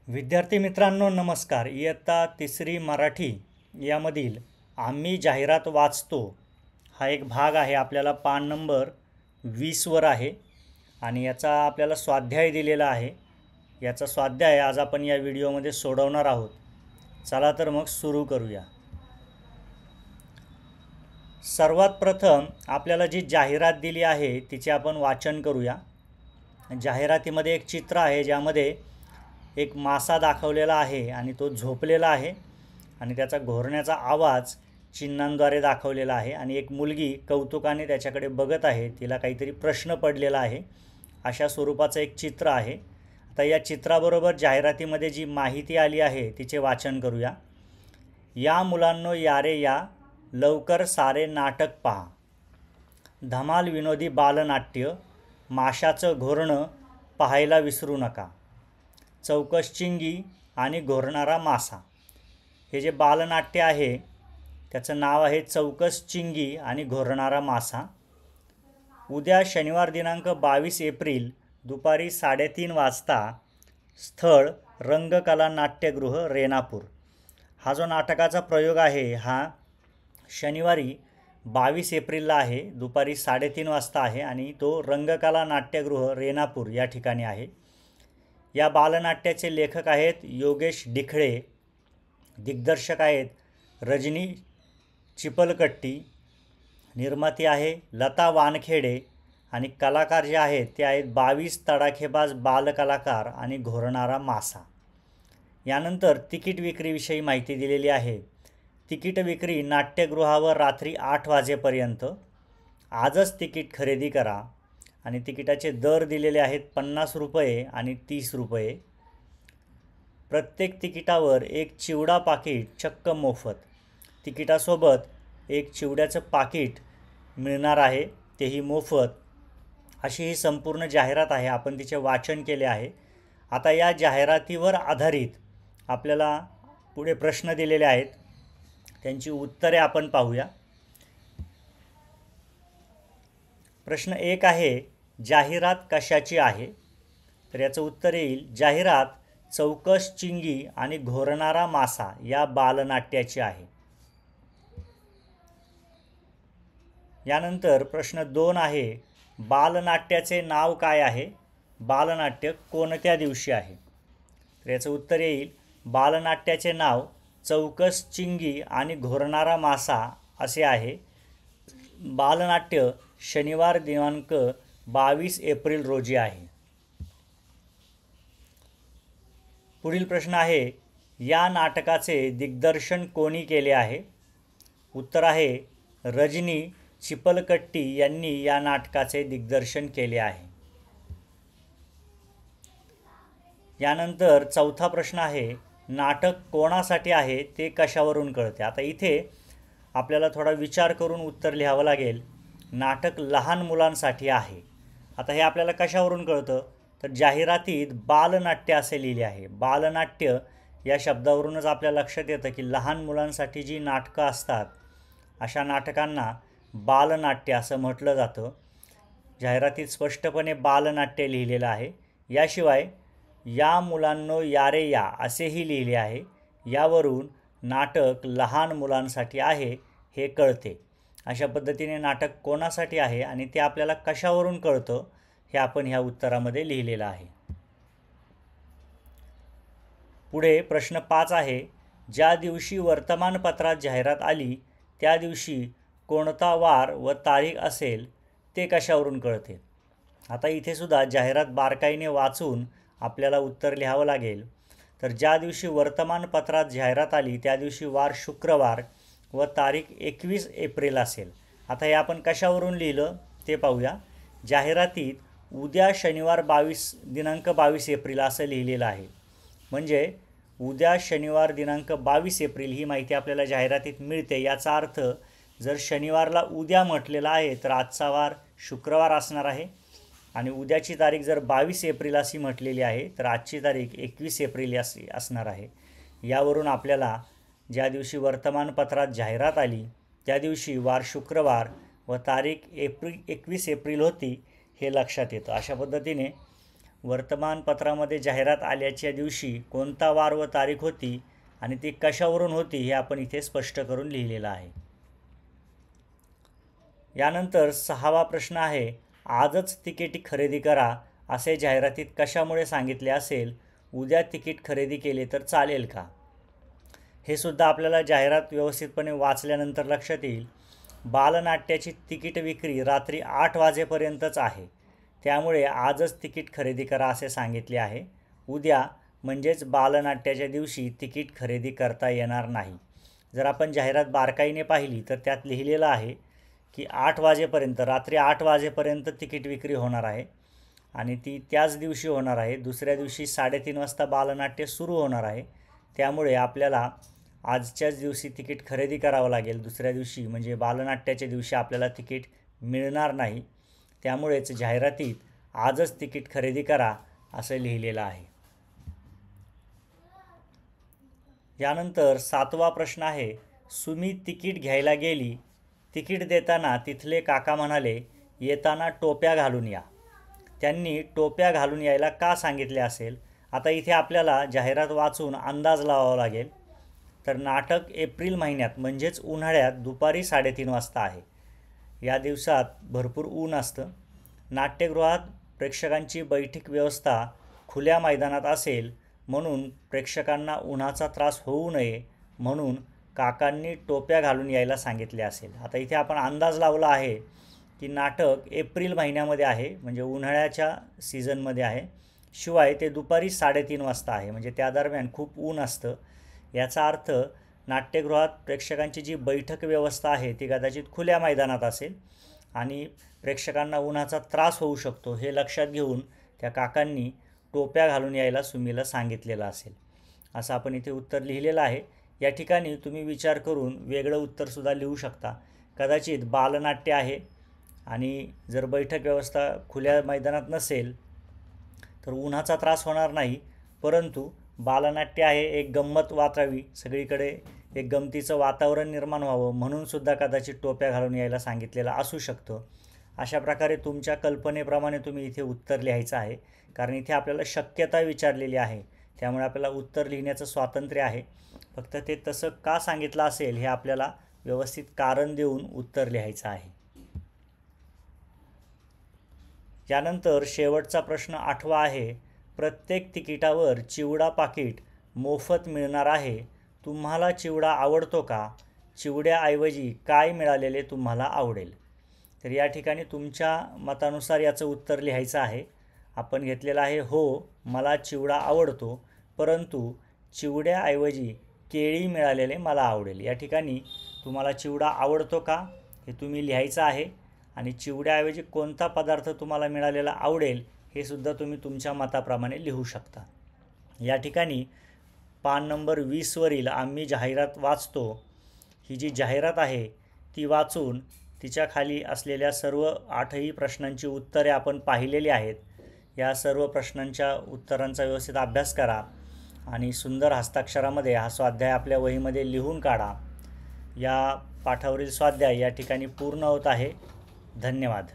विद्यार्थी मित्रांनो नमस्कार। इयत्ता तिसरी मराठी यामधील आम्ही जाहिरात वाचतो हा एक भाग आहे। आपल्याला पान नंबर 20 वर आहे आणि याचा आपल्याला स्वाध्याय दिलेला आहे। याचा स्वाध्याय आज आपण या व्हिडिओमध्ये सोडवणार आहोत। चला तर मग सुरू करूया। सर्वात प्रथम आपल्याला जी जाहिरात दिली आहे तिचे आपण वाचन करूया। जाहिरातीमध्ये एक चित्र आहे ज्यामध्ये एक मासा दाखवलेला आहे आणि तो झोपलेला आहे आणि त्याचा घोरण्याचा आवाज चिन्हांद्वारे दाखवलेला आहे आणि एक मुलगी कौतुकाने त्याच्याकडे बघत आहे, तिला काहीतरी प्रश्न पडलेला आहे, अशा स्वरूपाचं एक चित्र आहे। आता या चित्राबरोबर जाहिरातीमध्ये जी माहिती आली आहे तिचे वाचन करूया। या मुलांनो या रे या, लवकर सारे नाटक पहा, धमाल विनोदी बालनाट्य, माशाचं घोरणं पाहायला विसरू नका, चौकस चिंगी आणि घोरणारा मासा। हे जे बालनाट्य आहे त्याचं नाव आहे चौकस चिंगी आणि घोरणारा मासा। उद्या शनिवार दिनांक 22 एप्रिल दुपारी 3:30 वाजता, स्थळ रंगकला नाट्यगृह रेणापूर। हा जो नाटकाचा प्रयोग आहे हा शनिवारी 22 एप्रिलला आहे, दुपारी 3:30 वाजता आहे आणि तो रंगकला नाट्यगृह रेणापूर या ठिकाणी आहे। या बालनाट्याचे लेखक आहेत योगेश डिखळे, दिग्दर्शक आहेत रजनी चिपलकट्टी, निर्माती आहे लता वानखेडे आणि कलाकार जे आहेत ते आहेत 22 तडाखेबाज बालकलाकार आणि घोरणारा मासा। यानंतर तिकीट विक्रीविषयी माहिती दिलेली आहे। तिकीट विक्री नाट्यगृहावर रात्री 8 वाजेपर्यंत। आजच तिकीट खरेदी करा आणि तिकिटाचे दर दिलेले आहेत 50 रुपये आणि 30 रुपये। प्रत्येक तिकिटावर एक चिवडा पाकिट चक्क मोफत। तिकिटासोबत एक चिवड्याचं पाकिट मिळणार आहे, तेही मोफत। अशी ही संपूर्ण जाहिरात आहे, आपण तिचे वाचन केले आहे। आता या जाहिरातीवर आधारित आपल्याला पुढे प्रश्न दिलेले आहेत, त्यांची उत्तरे आपण पाहूया। प्रश्न 1 आहे, जाहिरात कशाची आहे? तर याचं उत्तर येईल जाहिरात चौकस चिंगी आणि घोरणारा मासा या बालनाट्याची आहे। यानंतर प्रश्न 2 आहे, बालनाट्याचे नाव काय आहे? बालनाट्य कोणत्या दिवशी आहे? तर याचं उत्तर येईल बालनाट्याचे नाव चौकस चिंगी आणि घोरणारा मासा असे आहे। बालनाट्य शनिवार दिनांक 22 एप्रिल रोजी आहे। पुढील प्रश्न आहे, या नाटकाचे दिग्दर्शन कोणी केले आहे? उत्तर आहे रजनी चिपलकट्टी यांनी या नाटकाचे दिग्दर्शन केले आहे। यानंतर चौथा प्रश्न आहे, नाटक कोणासाठी आहे ते कशावरून कळते? आता इथे आपल्याला थोडा विचार करून उत्तर लिहावं लागेल। नाटक लहान मुलांसाठी आहे। आता हे आपल्याला कशावरून कळतं? तर जाहिरातीत बालनाट्य असे लिहिले आहे। बालनाट्य या शब्दावरूनच आपल्या लक्षात येतं की लहान मुलांसाठी जी नाटकं असतात अशा नाटकांना बालनाट्य असं म्हटलं जातं। जाहिरातीत स्पष्टपणे बालनाट्य लिहिलेलं आहे। याशिवाय या मुलांनो या रे या असेही लिहिले आहे। यावरून नाटक लहान मुलांसाठी आहे हे कळते। अशा पद्धतीने नाटक कोणासाठी आहे आणि ते आपल्याला कशावरून कळतं हे आपण ह्या उत्तरामध्ये लिहिलेलं आहे। पुढे प्रश्न 5 आहे, ज्या दिवशी वर्तमानपत्रात जाहिरात आली त्या दिवशी कोणता वार व तारीख असेल ते कशावरून कळते? आता इथे सुद्धा जाहिरात बारकाईने वाचून आपल्याला उत्तर लिहावं लागेल। तर ज्या दिवशी वर्तमानपत्रात जाहिरात आली त्या दिवशी वार शुक्रवार व तारीख 21 एप्रिल असेल। आता हे आपण कशावरून लिहिलं ते पाहूया। जाहिरातीत उद्या शनिवार दिनांक 22 एप्रिल असं लिहिलेलं आहे, म्हणजे उद्या शनिवार दिनांक 22 एप्रिल ही माहिती आपल्याला जाहिरातीत मिळते। याचा अर्थ जर शनिवारला उद्या म्हटलेलं आहे तर आजचा वार शुक्रवार असणार आहे आणि उद्याची तारीख जर 22 एप्रिल अशी म्हटलेली आहे तर आजची तारीख 21 एप्रिल अशी असणार आहे। यावरून आपल्याला ज्या दिवशी वर्तमानपत्रात जाहिरात आली त्या दिवशी वार शुक्रवार व तारीख 21 एप्रिल होती हे लक्षात येतं। अशा पद्धतीने वर्तमानपत्रामध्ये जाहिरात आल्याच्या दिवशी कोणता वार व तारीख होती आणि ती कशावरून होती हे आपण इथे स्पष्ट करून लिहिलेलं आहे. यानंतर 6वा प्रश्न आहे, आजच तिकीट खरेदी करा असे जाहिरातीत कशामुळे सांगितले असेल, उद्या तिकीट खरेदी केले तर चालेल का? हे सुद्धा आपल्याला जाहिरात व्यवस्थितपणे वाचल्यानंतर लक्षात येईल. बालनाट्याची तिकीट विक्री रात्री 8 वाजेपर्यंतच आहे, त्यामुळे आजच तिकीट खरेदी करा असे सांगितले आहे. उद्या म्हणजेच बालनाट्याच्या दिवशी तिकीट खरेदी करता येणार नाही. जर आपण जाहिरात बारकाईने पाहिली तर त्यात लिहिलेलं आहे की 8 वाजेपर्यंत, रात्री 8 वाजेपर्यंत तिकीट विक्री होणार आहे आणि ती त्याच दिवशी होणार आहे. दुसऱ्या दिवशी 3:30 वाजता बालनाट्य सुरू होणार आहे. त्यामुळे आपल्याला आजच्याच दिवशी तिकीट खरेदी करावं लागेल. दुसऱ्या दिवशी म्हणजे बालनाट्याच्या दिवशी आपल्याला तिकीट मिळणार नाही. त्यामुळेच जाहिरातीत आजच तिकीट खरेदी करा असं लिहिलेलं आहे. यानंतर 7वा प्रश्न आहे, सुमी तिकीट घ्यायला गेली. तिकीट देताना तिथले काका म्हणाले, येताना टोप्या घालून या. त्यांनी टोप्या घालून यायला का सांगितले असेल? आता इथे आपल्याला जाहिरात वाचून अंदाज लावावा लागेल. तर नाटक एप्रिल महिन्यात म्हणजेच उन्हाळ्यात दुपारी 3:30 वाजता आहे. या दिवसात भरपूर ऊन असतं. नाट्यगृहात प्रेक्षकांची बैठक व्यवस्था खुल्या मैदानात असेल, म्हणून प्रेक्षकांना उन्हाचा त्रास होऊ नये म्हणून काकांनी टोप्या घालून यायला सांगितले असेल. आता इथे आपण अंदाज लावला आहे की नाटक एप्रिल महिन्यामध्ये आहे, म्हणजे उन्हाळ्याच्या सीझनमध्ये आहे. शिवाय ते दुपारी 3:30 वाजता आहे, म्हणजे त्या दरम्यान खूप ऊन असतं. याचा अर्थ नाट्यगृहात प्रेक्षकांची जी बैठक व्यवस्था आहे ती कदाचित खुल्या मैदानात असेल आणि प्रेक्षकांना उन्हाचा त्रास होऊ शकतो हे लक्षात घेऊन त्या काकांनी टोप्या घालून यायला सुमीला सांगितलेलं असेल, असं आपण इथे उत्तर लिहिलेलं आहे. या ठिकाणी तुम्ही विचार करून वेगळं उत्तरसुद्धा लिहू शकता. कदाचित बालनाट्य आहे आणि जर बैठक व्यवस्था खुल्या मैदानात नसेल तर उन्हाचा त्रास होणार नाही, परंतु बालनाट्य आहे, एक गंमत वाचावी, सगळीकडे एक गमतीचं वातावरण निर्माण व्हावं म्हणूनसुद्धा कदाचित टोप्या घालून यायला सांगितलेलं असू शकतं. अशा प्रकारे तुमच्या कल्पनेप्रमाणे तुम्ही इथे उत्तर लिहायचं आहे, कारण इथे आपल्याला शक्यता विचारलेली आहे. त्यामुळे आपल्याला उत्तर लिहिण्याचं स्वातंत्र्य आहे. फक्त ते तसं का सांगितलं असेल हे आपल्याला व्यवस्थित कारण देऊन उत्तर लिहायचं आहे. यानंतर शेवटचा प्रश्न 8वा आहे, प्रत्येक तिकिटावर चिवडा पाकिट मोफत मिळणार आहे. तुम्हाला चिवडा आवडतो का? चिवड्याऐवजी काय मिळालेले तुम्हाला आवडेल? तर या ठिकाणी तुमच्या मतानुसार याचं उत्तर लिहायचं आहे. आपण घेतलेलं आहे, हो मला चिवडा आवडतो, परंतु चिवड्याऐवजी केळी मिळालेले मला आवडेल. या ठिकाणी तुम्हाला चिवडा आवडतो का हे तुम्ही लिहायचं आहे आणि चिवड्याऐवजी कोणता पदार्थ तुम्हाला मिळालेला आवडेल हे सुद्धा तुम्ही तुमच्या मताप्रमाणे लिहू शकता. या ठिकाणी पान नंबर 20वरील आम्ही जाहिरात वाचतो ही जी जाहिरात आहे ती वाचून तिच्या खाली असलेल्या सर्व 8ही प्रश्नांची उत्तरे आपण पाहिलेली आहेत. या सर्व प्रश्नांच्या उत्तरांचा व्यवस्थित अभ्यास करा आणि सुंदर हस्ताक्षरामध्ये हा स्वाध्याय आपल्या वहीमध्ये लिहून काढा. या पाठावरील स्वाध्याय या ठिकाणी पूर्ण होत आहे. धन्यवाद.